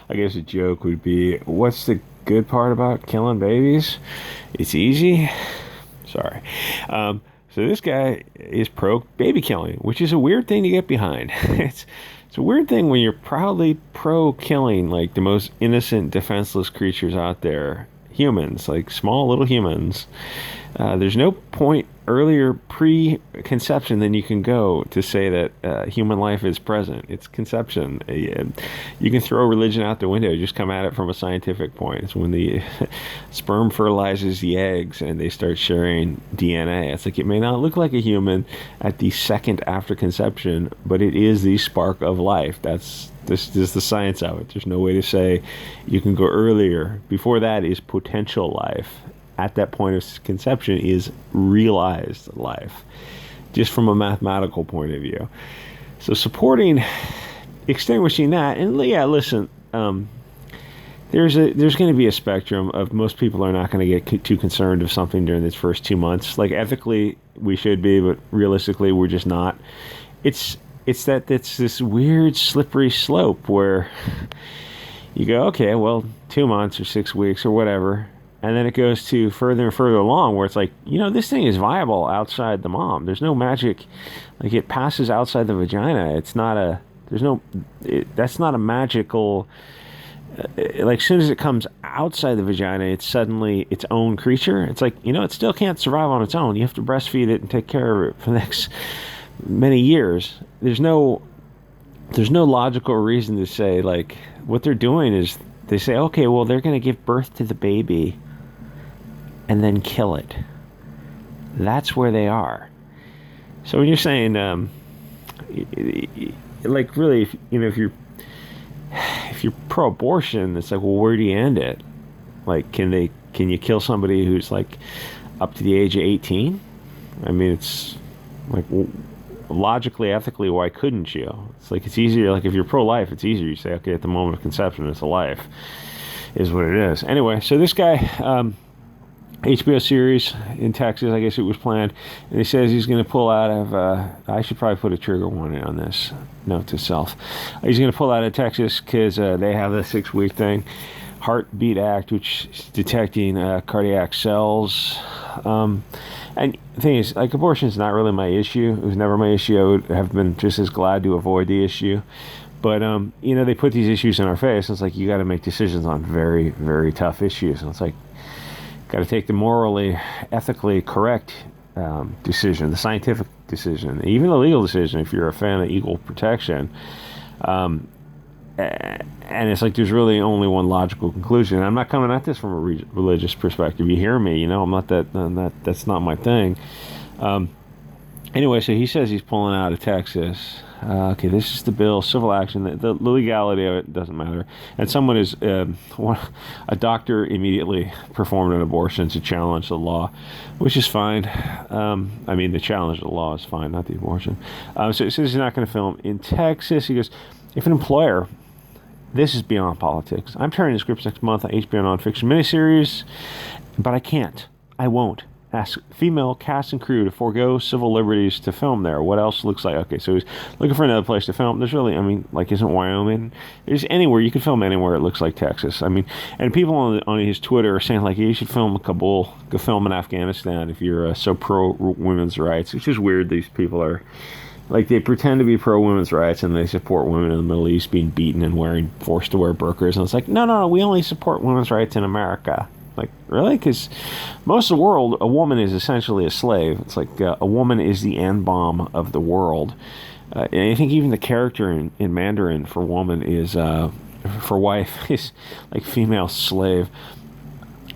I guess a joke would be, what's the good part about killing babies? It's easy. Sorry. So this guy is pro baby killing, which is a weird thing to get behind. It's a weird thing when you're proudly pro killing like the most innocent, defenseless creatures out there, humans, like small little humans. There's no point earlier preconception than you can go to say that human life is present. It's conception. You can throw religion out the window. Just come at it from a scientific point. It's when the sperm fertilizes the eggs and they start sharing DNA. It's like it may not look like a human at the second after conception, but it is the spark of life. This is the science of it. There's no way to say you can go earlier. Before that is potential life. At that point of conception is realized life, just from a mathematical point of view. So supporting extinguishing that, and yeah, listen, there's going to be a spectrum of most people are not going to get too concerned of something during these first 2 months. Like ethically, we should be, but realistically, we're just not. It's this weird slippery slope where you go, okay, well, 2 months or 6 weeks or whatever. And then it goes to further and further along where it's like, this thing is viable outside the mom. There's no magic. Like it passes outside the vagina. It's not that's not a magical, like as soon as it comes outside the vagina, it's suddenly its own creature. It's like, it still can't survive on its own. You have to breastfeed it and take care of it for the next many years. There's no logical reason to say like what they're doing is they say, okay, well, they're going to give birth to the baby and then kill it. That's where they are. So when you're saying, like really, if you're pro-abortion, it's like, well, where do you end it? Like, can you kill somebody who's like up to the age of 18? I mean, it's like logically, ethically, why couldn't you? It's like it's easier. Like if you're pro-life, it's easier. You say, okay, at the moment of conception, it's a life, is what it is. Anyway, so this guy. HBO series in Texas, I guess it was planned, and he says he's going to pull out of, I should probably put a trigger warning on this, note to self. He's going to pull out of Texas because they have the 6-week thing, Heartbeat Act, which is detecting cardiac cells. And the thing is, like, abortion is not really my issue. It was never my issue. I would have been just as glad to avoid the issue. But, they put these issues in our face, and it's like, you got to make decisions on very, very tough issues. And it's like, got to take the morally, ethically correct decision, the scientific decision, even the legal decision if you're a fan of equal protection. And it's like there's really only one logical conclusion. And I'm not coming at this from a religious perspective. You hear me, I'm not that's not my thing. Anyway, so he says he's pulling out of Texas. Okay, this is the bill, civil action. The legality of it doesn't matter. And someone is, a doctor immediately performed an abortion to challenge the law, which is fine. The challenge of the law is fine, not the abortion. So he says he's not going to film in Texas. He goes, if an employer, this is beyond politics. I'm turning the scripts next month on HBO nonfiction miniseries, but I can't. I won't. Ask female cast and crew to forego civil liberties to film there. What else looks like? Okay, so he's looking for another place to film. There's really, isn't Wyoming? There's anywhere. You can film anywhere it looks like Texas. And people on his Twitter are saying, like, you should film in Kabul, go film in Afghanistan if you're so pro-women's rights. It's just weird these people are, like, they pretend to be pro-women's rights and they support women in the Middle East being beaten and forced to wear burqas. And it's like, no, we only support women's rights in America. Like, really? Because most of the world, a woman is essentially a slave. It's like a woman is the N-bomb of the world. And I think even the character in Mandarin for woman is, for wife, is like female slave.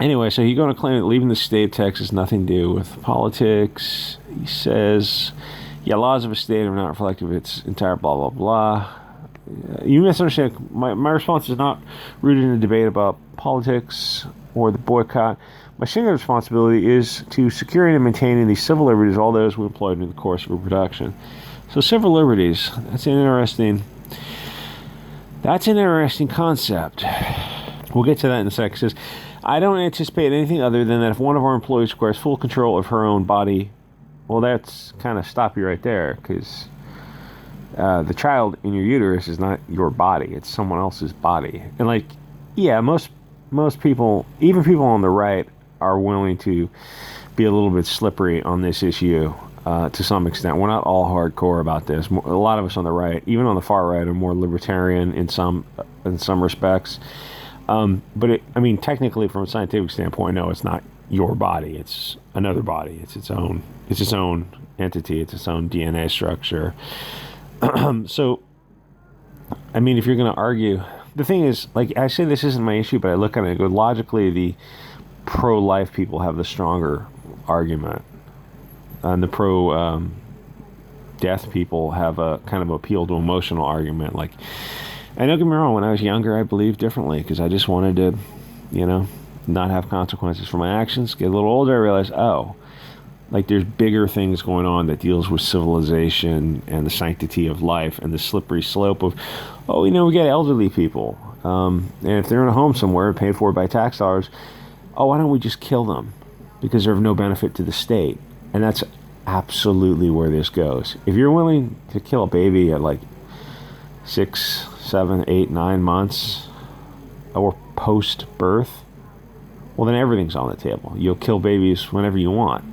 Anyway, so he's going to claim that leaving the state of Texas nothing to do with politics. He says, yeah, laws of a state are not reflective of its entire blah, blah, blah. You misunderstand. My response is not rooted in a debate about politics or the boycott. My singular responsibility is to securing and maintaining the civil liberties of all those we employed in the course of reproduction. So civil liberties, that's an interesting concept. We'll get to that in a second. It says, I don't anticipate anything other than that if one of our employees requires full control of her own body, well, that's kind of stop you right there, because the child in your uterus is not your body; it's someone else's body. And like, yeah, most people, even people on the right, are willing to be a little bit slippery on this issue to some extent. We're not all hardcore about this. A lot of us on the right, even on the far right, are more libertarian in some respects. But I mean, technically, from a scientific standpoint, no, it's not your body. It's another body. It's its own entity. It's its own DNA structure. So, I mean, if you're going to argue, the thing is, like, I say this isn't my issue, but I look at it and go, logically, the pro-life people have the stronger argument. And the pro-death people have a kind of appeal to emotional argument. Like, and don't get me wrong, when I was younger, I believed differently because I just wanted to, not have consequences for my actions. Get a little older, I realized, like there's bigger things going on that deals with civilization and the sanctity of life and the slippery slope of, we get elderly people. And if they're in a home somewhere paid for by tax dollars, why don't we just kill them? Because they're of no benefit to the state. And that's absolutely where this goes. If you're willing to kill a baby at like 6, 7, 8, 9 months or post-birth, well, then everything's on the table. You'll kill babies whenever you want.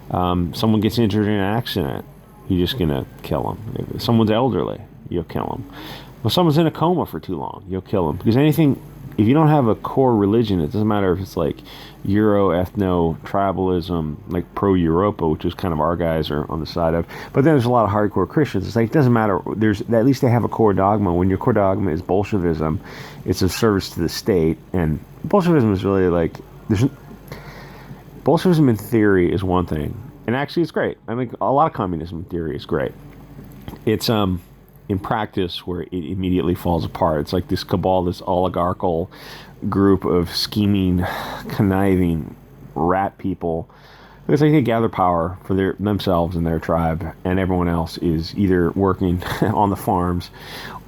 Someone gets injured in an accident, you're just going to kill them. If someone's elderly, you'll kill them. Well, someone's in a coma for too long, you'll kill them. Because anything, if you don't have a core religion, it doesn't matter if it's like Euro-ethno-tribalism, like pro-Europa, which is kind of our guys are on the side of. But then there's a lot of hardcore Christians. It's like, it doesn't matter. At least they have a core dogma. When your core dogma is Bolshevism, it's a service to the state. And Bolshevism is really like, Bolshevism in theory is one thing. And actually it's great. I mean, a lot of communism in theory is great. It's in practice where it immediately falls apart. It's like this cabal, this oligarchical group of scheming, conniving rat people. It's like they gather power for themselves and their tribe, and everyone else is either working on the farms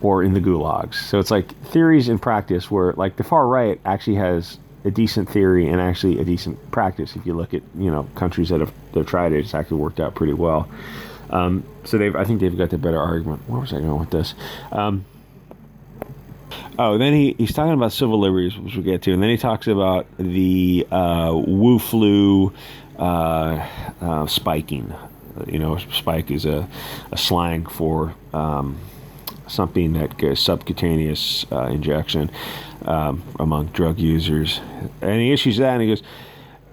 or in the gulags. So it's like theories in practice where like the far right actually has a decent theory and actually a decent practice. If you look at countries that have tried it, it's actually worked out pretty well. So I think they've got the better argument. Where was I going with this? Then he's talking about civil liberties, which we'll get to, and then he talks about the Wu flu spiking. Spike is a slang for something that goes subcutaneous injection among drug users. And he issues that, and he goes,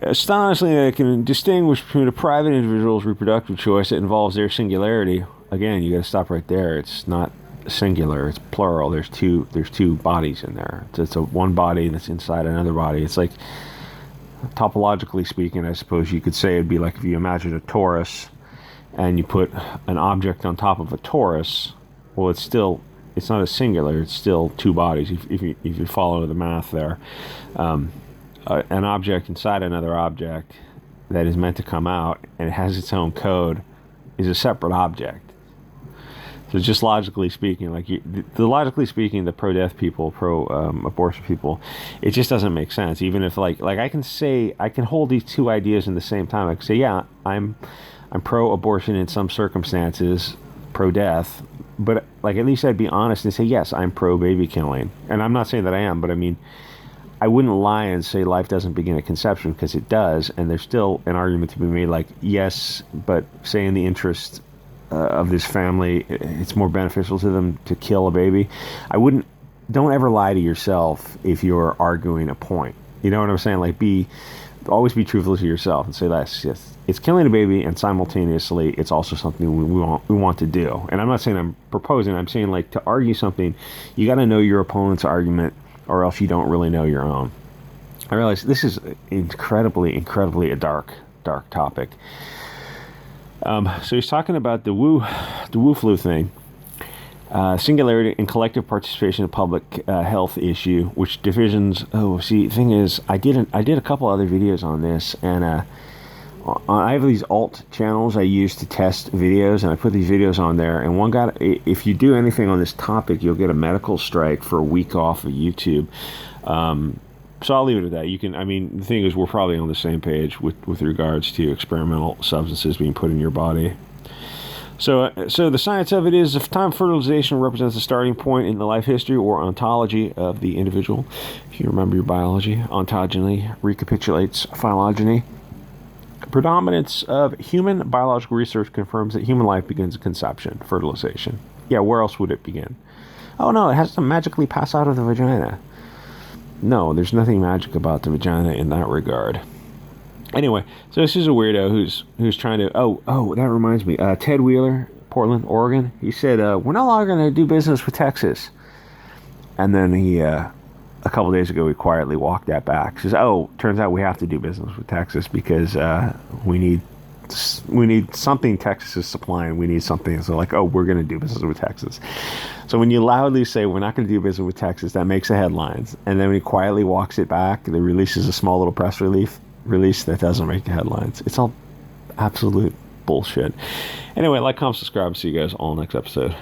astonishingly, they can distinguish between a private individual's reproductive choice that involves their singularity. Again, you got to stop right there. It's not singular; it's plural. There's two bodies in there. It's a one body that's inside another body. It's like, topologically speaking, I suppose you could say it'd be like if you imagine a torus, and you put an object on top of a torus. Well, it's not a singular. It's still two bodies. If you follow the math there. An object inside another object that is meant to come out and it has its own code is a separate object. So just logically speaking, the pro-death people, pro-abortion people, it just doesn't make sense. Even if like I can hold these two ideas in the same time. I can say, yeah, I'm pro-abortion in some circumstances, pro-death, but like at least I'd be honest and say, yes, I'm pro-baby killing. And I'm not saying that I am, but I mean, I wouldn't lie and say life doesn't begin at conception, because it does, and there's still an argument to be made like, yes, but say in the interest of this family, it's more beneficial to them to kill a baby. Don't ever lie to yourself if you're arguing a point. You know what I'm saying? Like, always be truthful to yourself and say, yes, it's killing a baby, and simultaneously it's also something we want to do. And I'm not saying I'm proposing, I'm saying like to argue something, you got to know your opponent's argument, or else you don't really know your own. I realize this is incredibly a dark topic. So he's talking about the Wu flu thing, singularity and collective participation in public health issue, which divisions. The thing is, I did a couple other videos on this, and I have these alt channels I use to test videos, and I put these videos on there, and one got, if you do anything on this topic, you'll get a medical strike for a week off of YouTube. So I'll leave it at that. The thing is, we're probably on the same page with regards to experimental substances being put in your body. So the science of it is, if time fertilization represents the starting point in the life history or ontology of the individual, if you remember your biology, ontogeny recapitulates phylogeny. Predominance of human biological research confirms that human life begins at conception, fertilization. Yeah, where else would it begin? Oh no, it has to magically pass out of the vagina. No, there's nothing magic about the vagina in that regard. Anyway, so this is a weirdo who's trying to... Oh, that reminds me. Ted Wheeler, Portland, Oregon. He said, we're no longer going to do business with Texas. And then he, a couple days ago, he quietly walked that back. He says, turns out we have to do business with Texas because we need something Texas is supplying. We need something. So like, we're going to do business with Texas. So when you loudly say we're not going to do business with Texas, that makes the headlines. And then when he quietly walks it back, it releases a small little press release that doesn't make the headlines. It's all absolute bullshit. Anyway, like, comment, subscribe. See you guys all next episode.